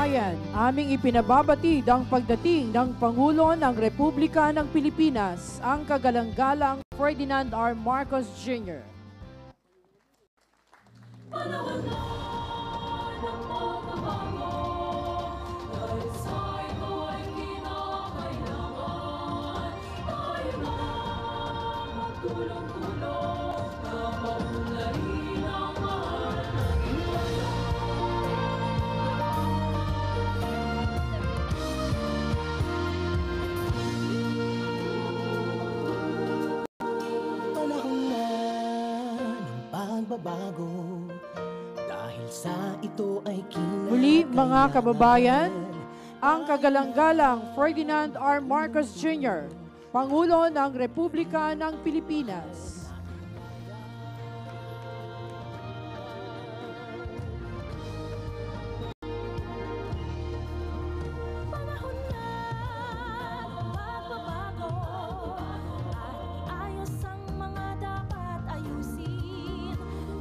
kababayan, aming ipinababatid ang pagdating ng Pangulo ng Republika ng Pilipinas, ang kagalang-galang Ferdinand R. Marcos Jr. Panahon na ng pagbabago, dahil sa ito'y kinakailangan, tayo na magtulong-tulong na maunlarin ang mahal nating bayan. Panahon na ng pagbabago, dahil sa ito ay Muli mga kababayan, ang kagalang-galang Ferdinand R. Marcos Jr., Pangulo ng Republika ng Pilipinas. Panahon na ng pagbabago, at iayos ang mga dapat ayusin.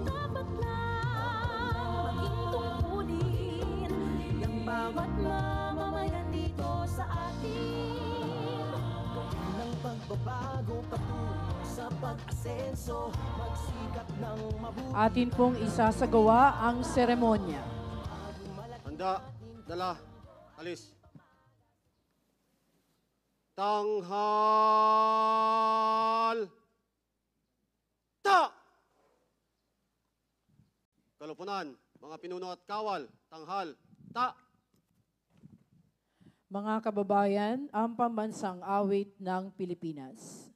Dapat lang maging tungkulin ng bawat mamamayan dito sa atin. ng pagbabago patungo sa pag-asenso, magsikap ng mabuti. Atin pong isasagawa ang seremonya. Handa, dala, alis. Tanghal! Ta! Kalupunan, mga pinuno at kawal, tanghal, ta! Mga kababayan, ang pambansang awit ng Pilipinas.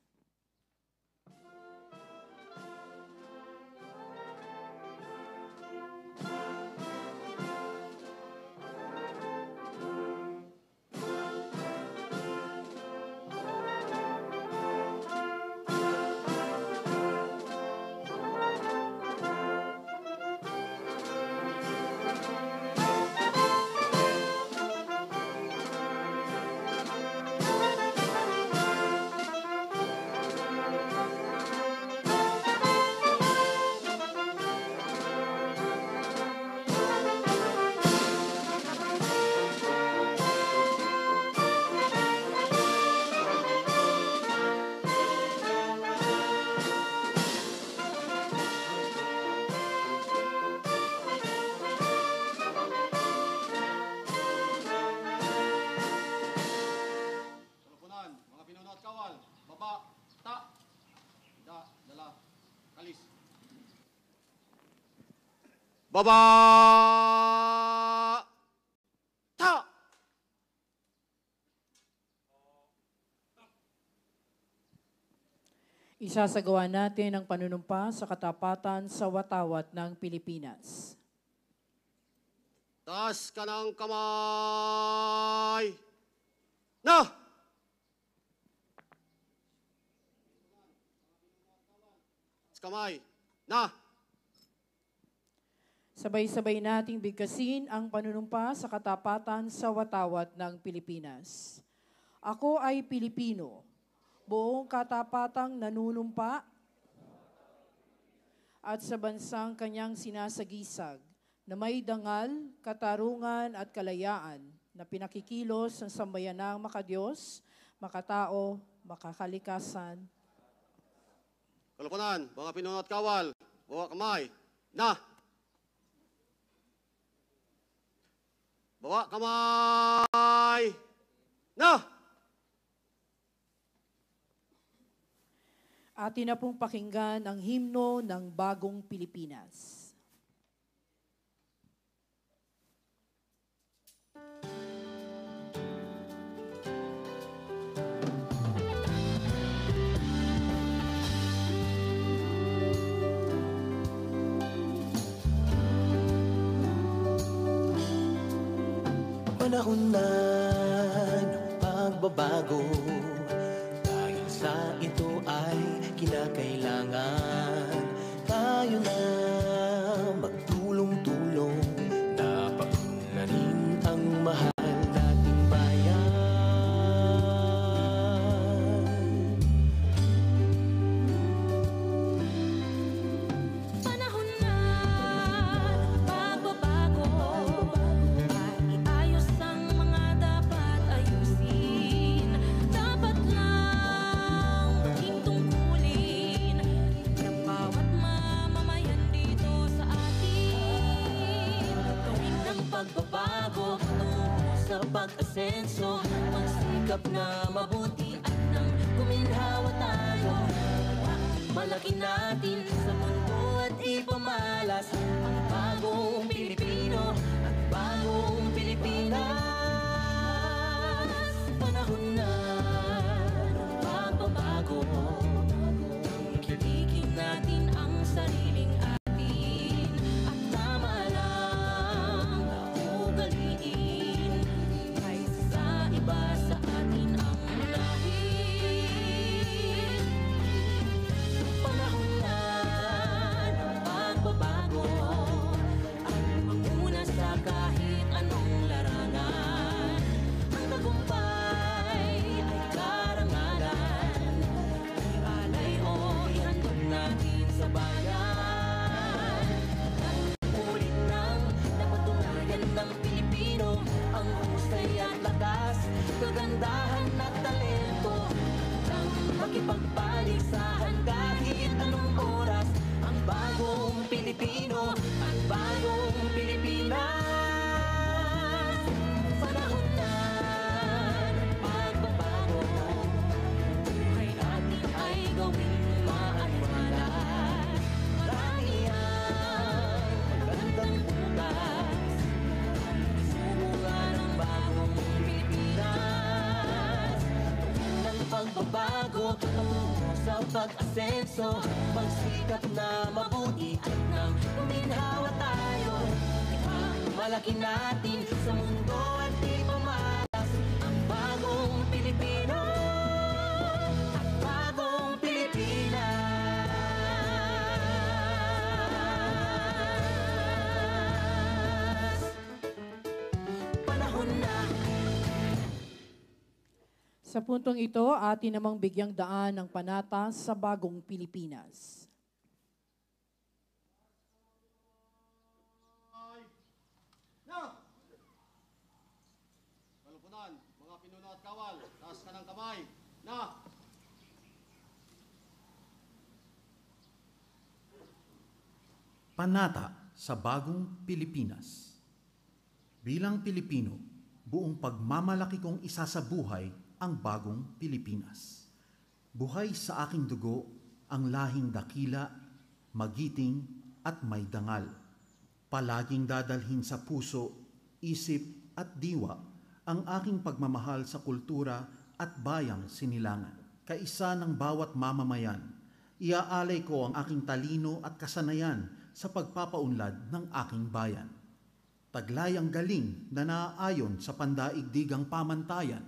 Kalupunan, mga pinuno at kawal, baba, ta! Handa, dala, alis. Baba! Ta! Isasagawa natin ang panunumpa sa katapatan sa watawat ng Pilipinas. Taas ka ng kamay! Na! Taas kamay! Na! Sabay-sabay nating bigkasin ang panunumpa sa katapatan sa watawat ng Pilipinas. Ako ay Pilipino, buong katapatang nanunumpa at sa bansang kanyang sinasagisag na may dangal, katarungan at kalayaan na pinakikilos ng sambayanang makadiyos, makatao, makakalikasan. Kalupunan, mga pinuno at kawal, bawa kamay, na! Bawa kamay, na! Atin na pong pakinggan ang himno ng Bagong Pilipinas. Panahon na ng pagbabago, dahil sa ito ay kinakailangan tayo na magtulong-tulong na paunlarin ang mahal nating bayan. Panahon na ng pagbabago, at iayos pag-asenso, magsikap na mabuti at nang kuminhawa tayo. Malaki natin sa mundo at ipamalas ang bagong Pilipino at bagong Pilipinas. Panahon na ng pagbabago, tangkilikin natin ang sariling atin at tama lang na ugaliin kaysa sa iba sa atin ang unahin. Panahon na ng pagbabago, ang manguna sa kahit anong larangan. Ang tagumpay ay karangalan, ialay o ihandog natin sa bayan. Ulit nang napatunayan ng Pilipino ang husay at lakas, kagandahan at talento. Nang makipagpaligsahan kahit anong oras, ang bagong Pilipino at bagong Pilipinas. Panahon na ng pagbabago, buhay natin ay gawing maaliwalas. Marami ang magandang bukas, sumuga ng bagong Pilipinas. Ng pagbabago, patungo sa pag-asenso, magsikap na mabuti at nang kuminhawa tayo. Malaki natin sa mundo at ipamalas ang bagong Pilipino at bagong Pilipinas. Panahon na. Sa puntong ito, atin namang bigyang daan ng panata sa bagong Pilipinas. Na! Kalupunan, mga pinuno at kawal, taas ka ng kamay. Na! Panata sa bagong Pilipinas. Bilang Pilipino, buong pagmamalaki kong isasabuhay ang bagong Pilipinas. Buhay sa aking dugo ang lahing dakila, magiting at may dangal. Palaging dadalhin sa puso, isip at diwa ang aking pagmamahal sa kultura at bayang sinilangan. Kaisa ng bawat mamamayan, iaalay ko ang aking talino at kasanayan sa pagpapaunlad ng aking bayan. Taglay ang galing na naaayon sa pandaigdigang pamantayan.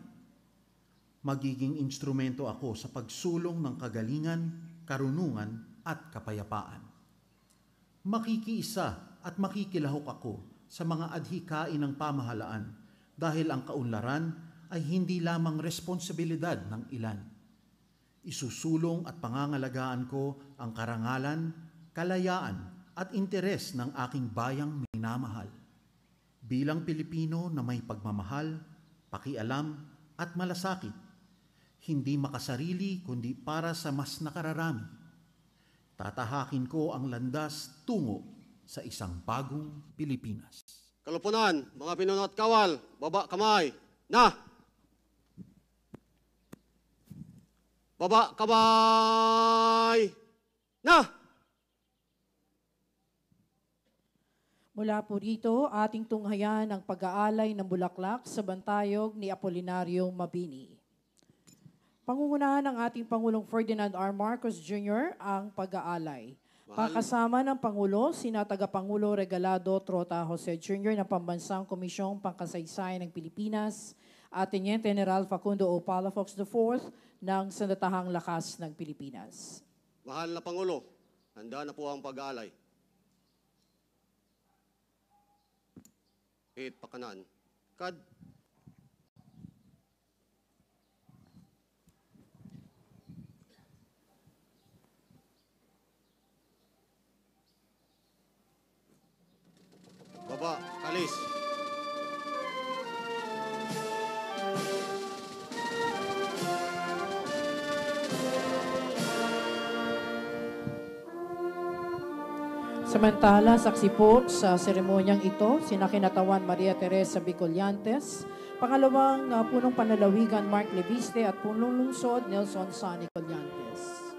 Magiging instrumento ako sa pagsulong ng kagalingan, karunungan at kapayapaan. Makikiisa at makikilahok ako sa mga adhikain ng pamahalaan dahil ang kaunlaran ay hindi lamang responsibilidad ng ilan. Isusulong at pangangalagaan ko ang karangalan, kalayaan at interes ng aking bayang minamahal. Bilang Pilipino na may pagmamahal, pakialam at malasakit, hindi makasarili kundi para sa mas nakararami. Tatahakin ko ang landas tungo sa isang bagong Pilipinas. Kalupunan, mga pinuno at kawal, baba kamay. Na! Baba kamay! Na! Mula po rito, ating tunghayan ang pag-aalay ng bulaklak sa bantayog ni Apolinario Mabini. Pangungunahan ng ating Pangulong Ferdinand R. Marcos Jr. ang pag-aalay. Pakasama ng Pangulo, sina Tagapangulo Regalado Trota Jose Jr. ng Pambansang Komisyong Pangkasaysayan ng Pilipinas at Teniente General Facundo O. Palafox IV ng Sandatahang Lakas ng Pilipinas. Mahal na Pangulo, handa na po ang pag-aalay. Hit pakanan. Kad. Baba, kalis. Samantala, saksi po sa seremonyang ito, sina Kinatawan Maria Teresa Bicolyantes, pangalawang punong panalawigan Mark Leviste at punong lungsod Nelson Sani Colyantes.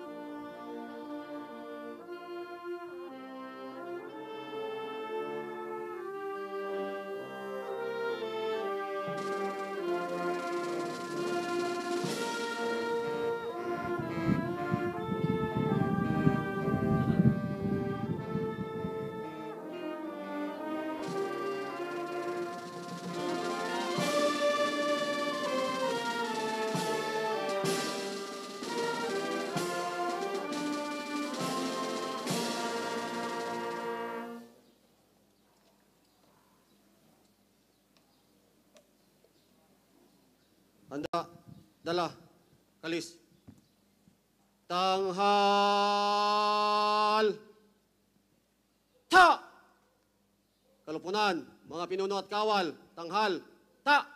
Handa, dala, kalis. Tanghal! Ta! Kalupunan, mga pinuno at kawal, tanghal, ta!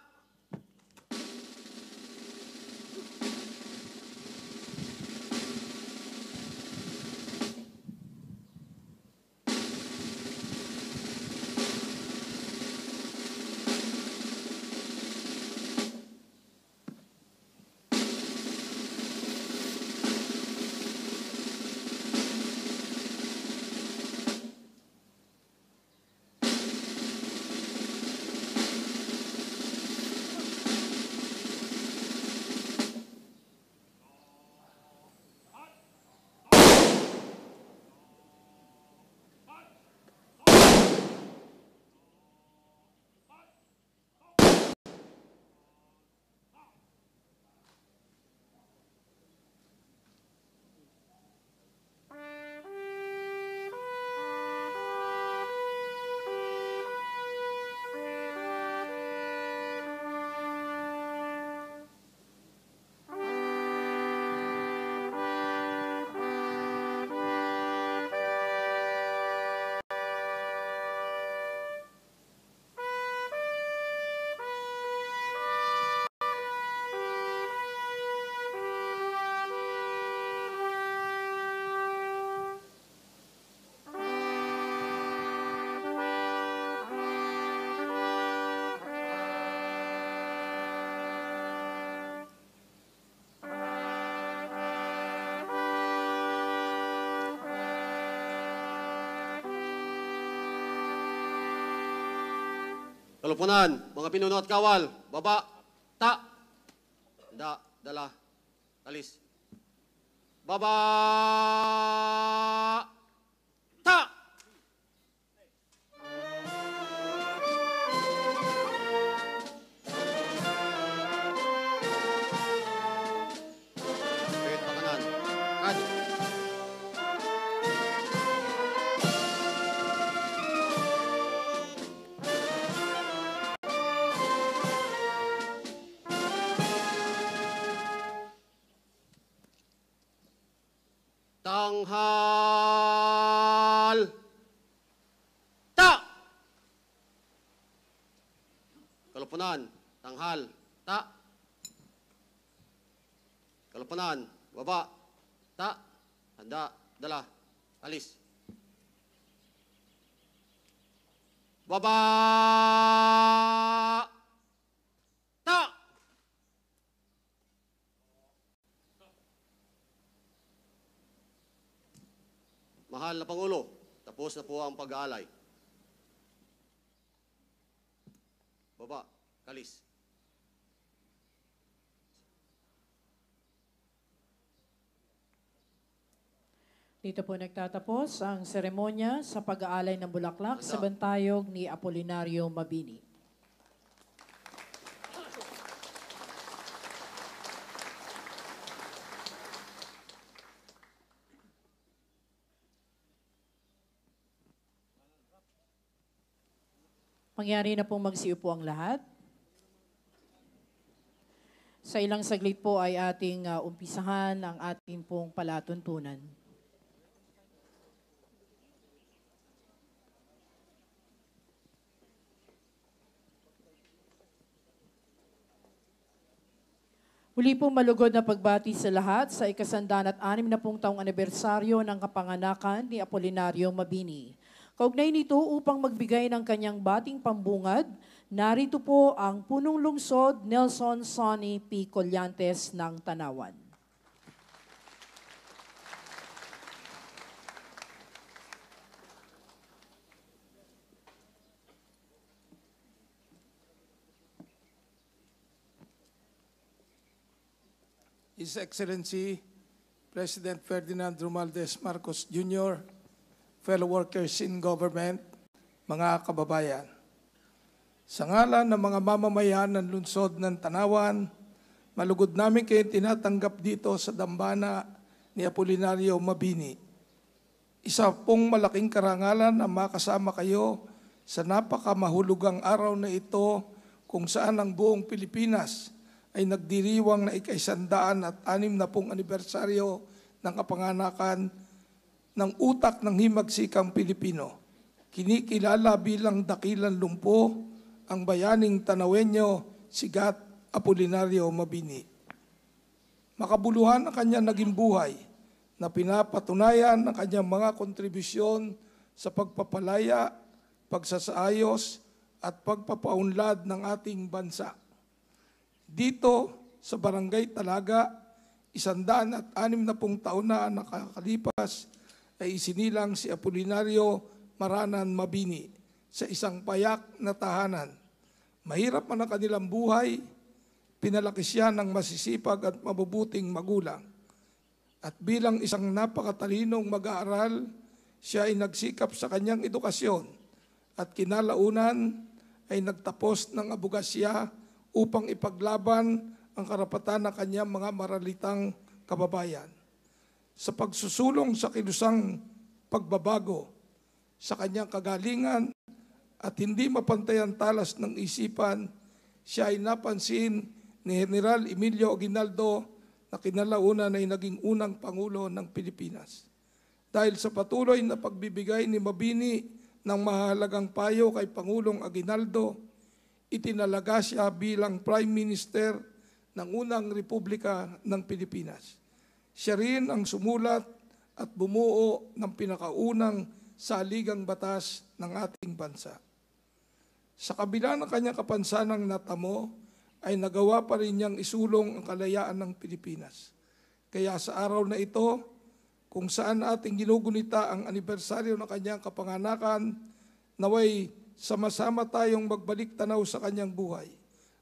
Kalupunan, mga pinuno at kawal, baba, ta! Handa, dala, kalis. Baba! Ta! Wait, pakanan. Kad. Tanghal! Ta! Kalupunan, tanghal, ta! Kalupunan, baba, ta! Handa, dala, alis. Baba! Ta! Mahal na Pangulo, tapos na po ang pag-aalay. Baba, kalis. Dito po nagtatapos ang seremonya sa pag-aalay ng bulaklak sa Handa. bantayog ni Apolinario Mabini. Mangyari na pong magsiupo ang lahat. Sa ilang saglit po ay ating umpisahan ang ating pong palatuntunan. Muli pong malugod na pagbati sa lahat sa ika-160 taong anibersaryo ng kapanganakan ni Apolinario Mabini. Kaugnay nito upang magbigay ng kanyang bating pambungad, narito po ang punong lungsod Nelson Sonny P. Collantes ng Tanawan. His Excellency President Ferdinand Romualdez Marcos Jr., fellow workers in government, mga kababayan. Sa ngalan ng mga mamamayan ng lungsod ng Tanawan, malugod namin kayo tinatanggap dito sa dambana ni Apolinario Mabini. Isa pong malaking karangalan na makasama kayo sa napakamahulugang araw na ito kung saan ang buong Pilipinas ay nagdiriwang na ika-160 anibersaryo ng kapanganakan ng utak ng himagsikang Pilipino. Kinikilala bilang dakilang lumpo ang bayaning Tanawenyo, sigat Apolinario Mabini. Makabuluhan ang kanyang naging buhay na pinapatunayan ang kanyang mga kontribusyon sa pagpapalaya, pagsasaayos at pagpapaunlad ng ating bansa. Dito sa Barangay Talaga, 160 taon na nakakalipas ay isinilang si Apolinario Maranan Mabini sa isang payak na tahanan. Mahirap man ang kanilang buhay, pinalaki siya ng masisipag at mabubuting magulang. At bilang isang napakatalinong mag-aaral, siya ay nagsikap sa kanyang edukasyon at kinalaunan ay nagtapos ng abogasya upang ipaglaban ang karapatan ng kanyang mga maralitang kababayan. Sa pagsusulong sa kilusang pagbabago sa kanyang kagalingan at hindi mapantayang talas ng isipan, siya ay napansin ni General Emilio Aguinaldo na kinalaunan ay naging unang Pangulo ng Pilipinas. Dahil sa patuloy na pagbibigay ni Mabini ng mahalagang payo kay Pangulong Aguinaldo, itinalaga siya bilang Prime Minister ng unang Republika ng Pilipinas. Siya rin ang sumulat at bumuo ng pinakaunang saligang batas ng ating bansa. Sa kabila ng kanyang kapansanang natamo, ay nagawa pa rin niyang isulong ang kalayaan ng Pilipinas. Kaya sa araw na ito, kung saan ating ginugunita ang anibersaryo ng kanyang kapanganakan, naway sama-sama tayong magbalik tanaw sa kanyang buhay,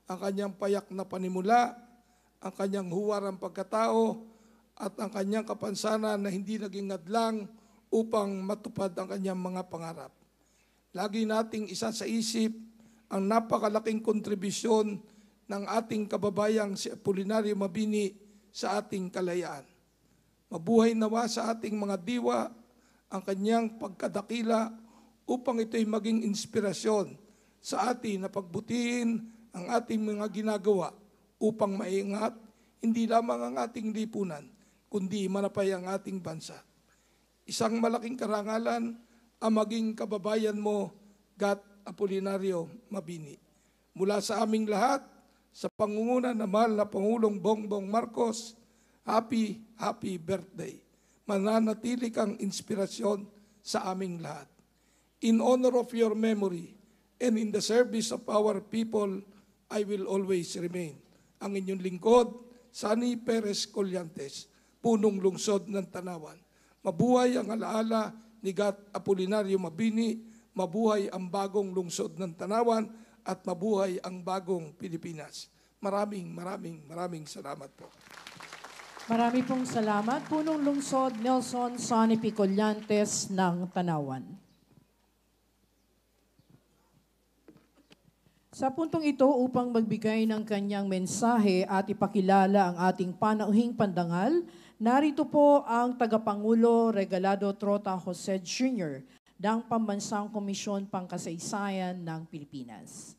ang kanyang payak na panimula, ang kanyang huwarang pagkatao, at ang kanyang kapansanan na hindi naging hadlang upang matupad ang kanyang mga pangarap. Lagi nating isa sa isip ang napakalaking kontribusyon ng ating kababayang si Apolinario Mabini sa ating kalayaan. Mabuhay nawa sa ating mga diwa ang kanyang pagkadakila upang ito'y maging inspirasyon sa atin na pagbutihin ang ating mga ginagawa upang maingat hindi lamang ang ating lipunan, kundi manapay ang ating bansa. Isang malaking karangalan ang maging kababayan mo, Gat Apolinario Mabini. Mula sa aming lahat, sa pangunguna ng mahal na Pangulong Bongbong Marcos, happy birthday. Mananatili kang inspirasyon sa aming lahat. In honor of your memory and in the service of our people, I will always remain. Ang inyong lingkod, Sonny Perez Collantes, punong lungsod ng Tanawan. Mabuhay ang alaala ni Gat Apolinario Mabini, mabuhay ang bagong lungsod ng Tanawan, at mabuhay ang bagong Pilipinas. Maraming salamat po. Marami pong salamat. Punong lungsod Nelson Sonny P. Collantes ng Tanawan. Sa puntong ito, upang magbigay ng kanyang mensahe at ipakilala ang ating panauhing pandangal, narito po ang Tagapangulo Regalado Trota Jose Jr. ng Pambansang Komisyon Pangkasaysayan ng Pilipinas.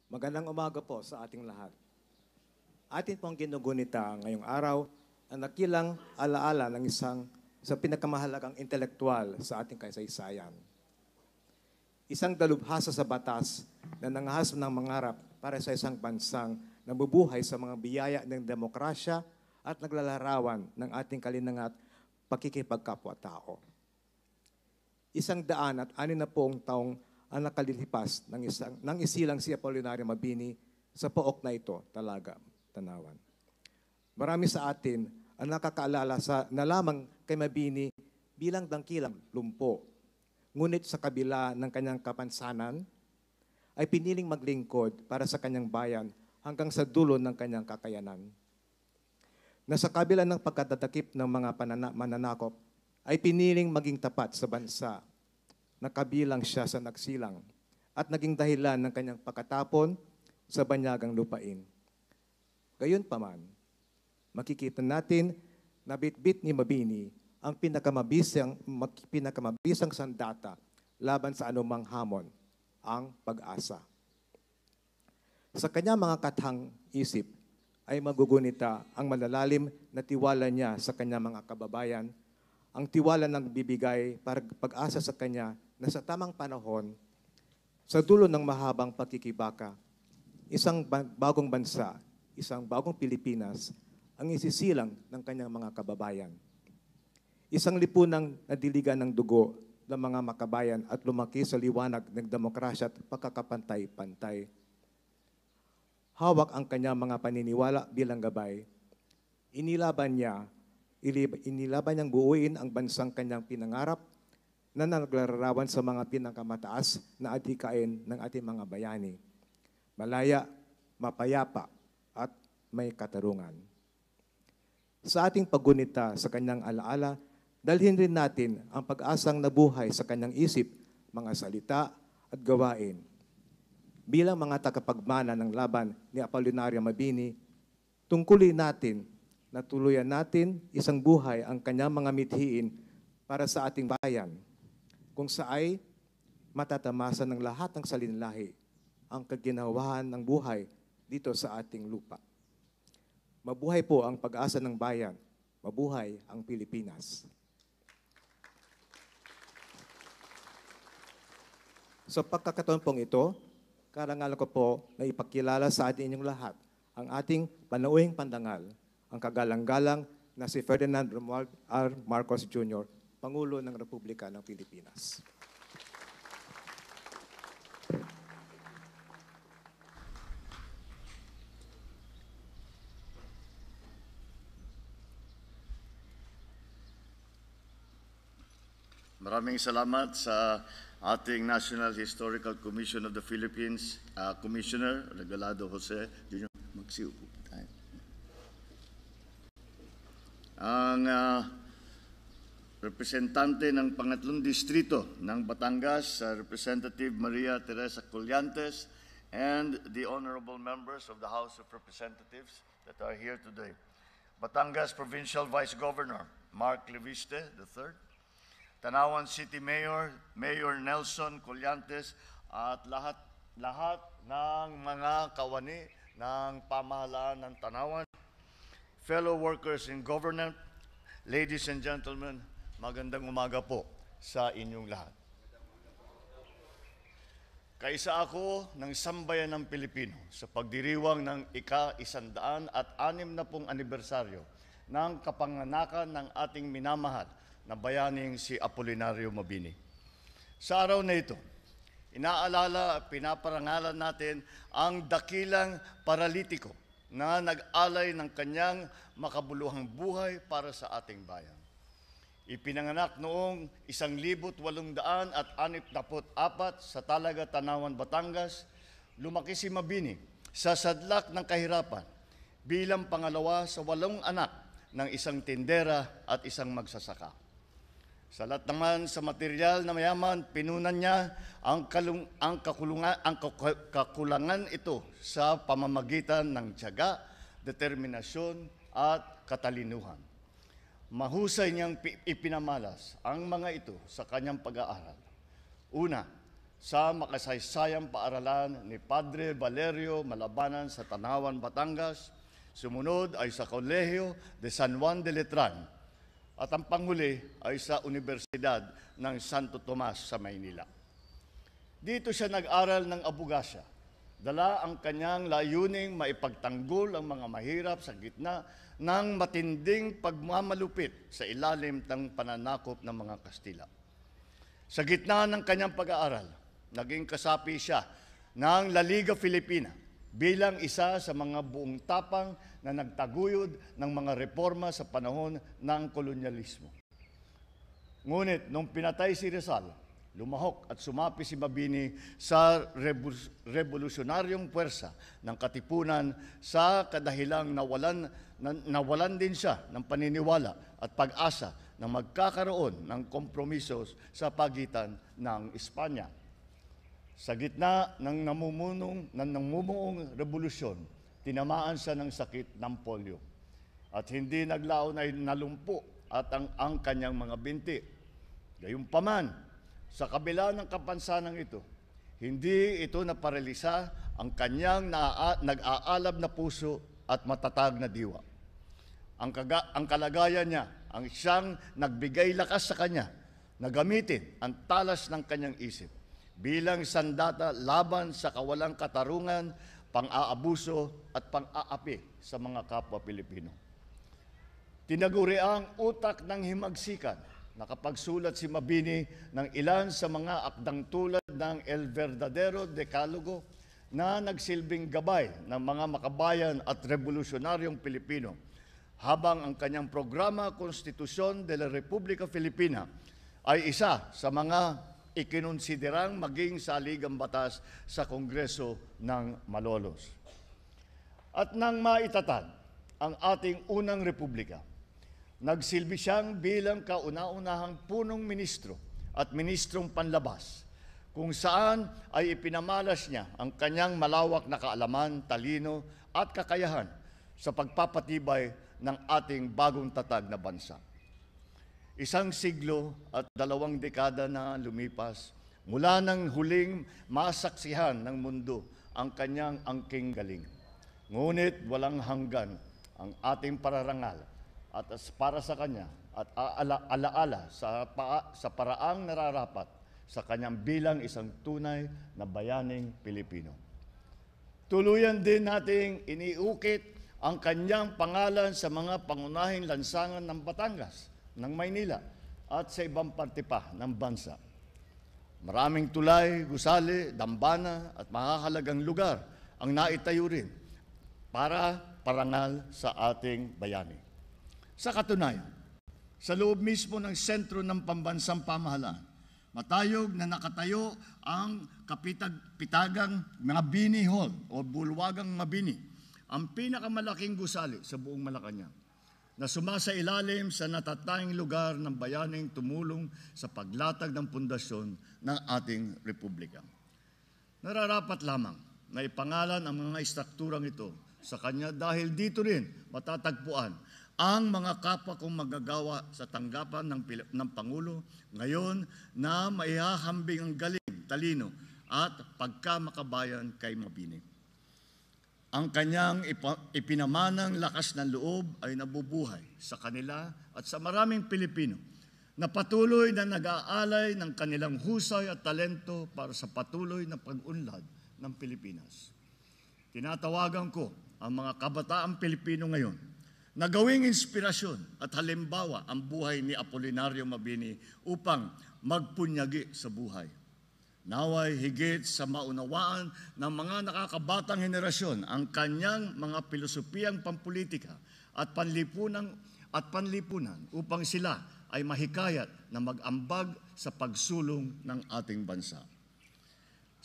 Magandang umaga po sa ating lahat. Atin pong ginugunita ngayong araw ang nakilang alaala ng sa pinakamahalagang intelektual sa ating kasaysayan. Isang dalubhasa sa batas na nangahas ng mangarap para sa isang bansang nabubuhay sa mga biyaya ng demokrasya at naglalarawan ng ating kalinangat pakikipagkapwa-tao. 160 taong ang nakalilipas ng isilang si Apolinario Mabini sa pook na ito, Talaga, Tanawan. Marami sa atin ang nakakaalala na lamang kay Mabini bilang dangkilang lumpo. Ngunit sa kabila ng kanyang kapansanan, ay piniling maglingkod para sa kanyang bayan hanggang sa dulo ng kanyang kakayanan. Na sa kabila ng pagkadadakip ng mga mananakop, ay piniling maging tapat sa bansa na kabilang siya sa nagsilang at naging dahilan ng kanyang pagkatapon sa banyagang lupain. Gayunpaman, makikita natin na bitbit ni Mabini ang pinakamabisang sandata laban sa anumang hamon, ang pag-asa. Sa kanyang mga kathang isip ay magugunita ang malalalim na tiwala niya sa kanyang mga kababayan, ang tiwala ng bibigay para pag-asa sa kanya na sa tamang panahon, sa dulo ng mahabang pagkikibaka, isang bagong bansa, isang bagong Pilipinas, ang isisilang ng kanyang mga kababayan. Isang lipunang nadiligan ng dugo ng mga makabayan at lumaki sa liwanag ng demokrasya at pagkakapantay-pantay. Hawak ang kanyang mga paniniwala bilang gabay. Inilaban niyang buuin ang bansang kanyang pinangarap na naglalarawan sa mga pinakamataas na adhikain ng ating mga bayani. Malaya, mapayapa, at may katarungan. Sa ating paggunita sa kanyang alaala, dalhin rin natin ang pag-asang nabuhay sa kanyang isip, mga salita at gawain. Bilang mga tagapagmana ng laban ni Apolinario Mabini, tungkulin natin na tuluyan natin isang buhay ang kanyang mga mithiin para sa ating bayan, kung saay matatamasan ng lahat ng salinlahi ang kaginawahan ng buhay dito sa ating lupa. Mabuhay po ang pag-asa ng bayan, mabuhay ang Pilipinas. Sa pagkakataon pong ito, karangalan ko po na ipakilala sa ating inyong lahat ang ating panauhing pandangal, ang kagalang-galang na si Ferdinand Romuald R. Marcos Jr., Pangulo ng Republika ng Pilipinas. Maraming salamat sa ating National Historical Commission of the Philippines, Commissioner Regalado Jose Jr. Magsiupo tayo. Ang representante ng pangatlong distrito ng Batangas, Representative Maria Teresa Collantes, and the honorable members of the House of Representatives that are here today. Batangas Provincial Vice Governor Mark Leviste III, Tanawan City Mayor, Mayor Nelson Collantes, at lahat ng mga kawani ng pamahalaan ng Tanawan, fellow workers in government, ladies and gentlemen, magandang umaga po sa inyong lahat. Kaisa ako ng sambayan ng Pilipino sa pagdiriwang ng ika-160 anibersaryo ng kapanganakan ng ating minamahal na bayaning si Apolinario Mabini. Sa araw na ito, inaalala at pinaparangalan natin ang dakilang paralitiko na nag-alay ng kanyang makabuluhang buhay para sa ating bayan. Ipinanganak noong 1864 sa Talaga, Tanawan, Batangas, lumaki si Mabini sa sadlak ng kahirapan bilang pangalawa sa 8 anak ng isang tindera at isang magsasaka. Sa lahat naman sa material na mayaman, pinunan niya ang kakulangan ito sa pamamagitan ng tiyaga, determinasyon at katalinuhan. Mahusay niyang ipinamalas ang mga ito sa kanyang pag-aaral. Una, sa makasaysayang paaralan ni Padre Valerio Malabanan sa Tanawan, Batangas. Sumunod ay sa Kolehiyo de San Juan de Letran. At ang panghuli ay sa Universidad ng Santo Tomas sa Maynila. Dito siya nag-aral ng abogasya Dala ang kanyang layuning maipagtanggol ang mga mahirap sa gitna ng matinding pagmamalupit sa ilalim ng pananakop ng mga Kastila. Sa gitna ng kanyang pag-aaral, naging kasapi siya ng La Liga Filipina bilang isa sa mga buong tapang na nagtaguyod ng mga reforma sa panahon ng kolonyalismo. Ngunit nung pinatay si Rizal, lumahok at sumapi si Mabini sa revolusyonaryong puwersa ng katipunan sa kadahilang nawalan din siya ng paniniwala at pag-asa na magkakaroon ng kompromiso sa pagitan ng Espanya. Sa gitna ng namumuong revolusyon, tinamaan siya ng sakit ng polio at hindi naglaon ay nalumpo at ang kanyang mga binti. Gayunpaman, sa kabila ng kapansanang ito, hindi ito naparalisa ang kanyang nag-aalab na puso at matatag na diwa. Ang kalagayan niya, ang siyang nagbigay lakas sa kanya na gamitin ang talas ng kanyang isip bilang sandata laban sa kawalang katarungan, pang-aabuso at pang-aapi sa mga kapwa Pilipino. Tinaguri ang utak ng himagsikan. Nakapagsulat si Mabini ng ilan sa mga akdang tulad ng El Verdadero Decalogo na nagsilbing gabay ng mga makabayan at revolusyonaryong Pilipino, habang ang kanyang programa Konstitusyon de la República Filipina ay isa sa mga ikinonsiderang maging saligang batas sa Kongreso ng Malolos. At nang maitatag ang ating unang republika, nagsilbi siyang bilang kauna-unahang punong ministro at ministrong panlabas, kung saan ay ipinamalas niya ang kanyang malawak na kaalaman, talino at kakayahan sa pagpapatibay ng ating bagong tatag na bansa. 1 siglo at 2 dekada na lumipas mula nang huling masaksihan ng mundo ang kanyang angking galing. Ngunit walang hanggan ang ating pararangal at para sa kanya at alaala sa paraang nararapat sa kanyang bilang isang tunay na bayaning Pilipino. Tuluyan din nating iniukit ang kanyang pangalan sa mga pangunahing lansangan ng Batangas, ng Maynila at sa ibang parte pa ng bansa. Maraming tulay, gusali, dambana at makakalagang lugar ang naitayo rin para parangal sa ating bayani. Sa katunayan, sa loob mismo ng sentro ng pambansang pamahalaan, matayog na nakatayo ang kapitag-pitagang Mabini Hall o Bulwagang Mabini, ang pinakamalaking gusali sa buong Malacanang, na sumasailalim sa natatanging lugar ng bayaning tumulong sa paglatag ng pundasyon ng ating republika. Nararapat lamang na ipangalan ang mga istrukturang ito sa kanya dahil dito rin matatagpuan ang mga kapwa kong magagawa sa tanggapan ng Pangulo ngayon na maihahambing ang galing, talino at pagkamakabayan kay Mabini. Ang kanyang ipinamanang lakas ng loob ay nabubuhay sa kanila at sa maraming Pilipino na patuloy na nag-aalay ng kanilang husay at talento para sa patuloy na pag-unlad ng Pilipinas. Tinatawagan ko ang mga kabataang Pilipino ngayon na gawing inspirasyon at halimbawa ang buhay ni Apolinario Mabini upang magpunyagi sa buhay. Naway higit sa maunawaan ng mga nakakabatang henerasyon ang kanyang mga pilosopiyang pampolitika at panlipunan upang sila ay mahikayat na mag-ambag sa pagsulong ng ating bansa.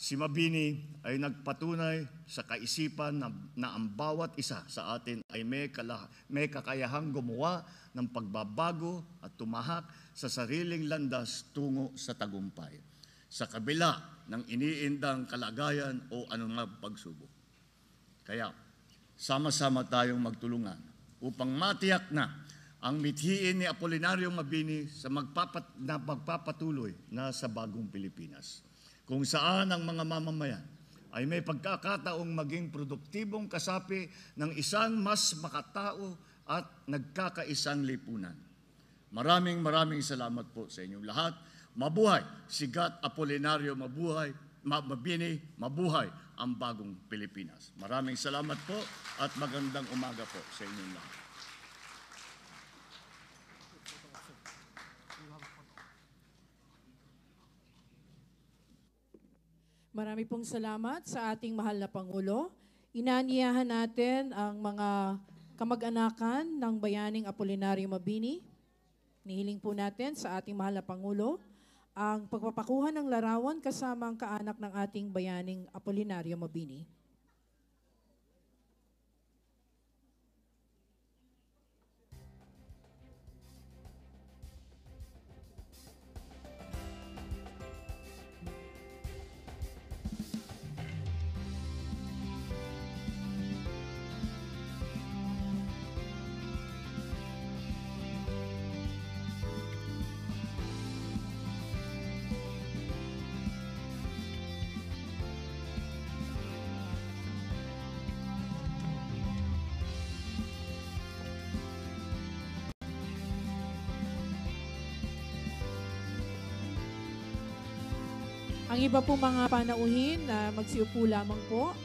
Si Mabini ay nagpatunay sa kaisipan na ang bawat isa sa atin ay may kakayahang gumawa ng pagbabago at tumahak sa sariling landas tungo sa tagumpay, sa kabila ng iniindang kalagayan o anumang pagsubok. Kaya, sama-sama tayong magtulungan upang matiyak na ang mithiin ni Apolinario Mabini sa magpapatuloy na sa bagong Pilipinas, kung saan ang mga mamamayan ay may pagkakataong maging produktibong kasapi ng isang mas makatao at nagkakaisang lipunan. Maraming salamat po sa inyong lahat. Mabuhay Sigat Apolinario, mabuhay Mabini, mabuhay ang bagong Pilipinas. Maraming salamat po at magandang umaga po sa inyong lahat. Marami pong salamat sa ating mahal na Pangulo. Inaniyahan natin ang mga kamag-anakan ng Bayaning Apolinario Mabini. Nihiling po natin sa ating mahal na Pangulo ang pagpapakuha ng larawan kasama ang kaanak ng ating Bayaning Apolinario Mabini. Ang iba po mga panauhin na magsiupo lamang po.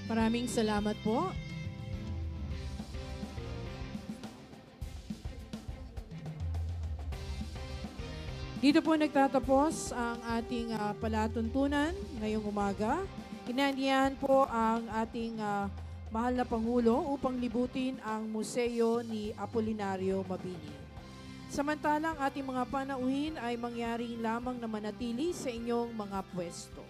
Maraming salamat po. Dito po nagtatapos ang ating palatuntunan ngayong umaga. Inanyayahan po ang ating mahal na Pangulo upang libutin ang museo ni Apolinario Mabini. Samantalang ating mga panauhin ay mangyaring lamang na manatili sa inyong mga pwesto.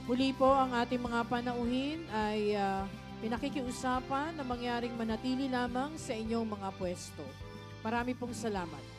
Muli po ang ating mga panauhin ay pinakikiusapan na mangyaring manatili lamang sa inyong mga pwesto. Marami pong salamat.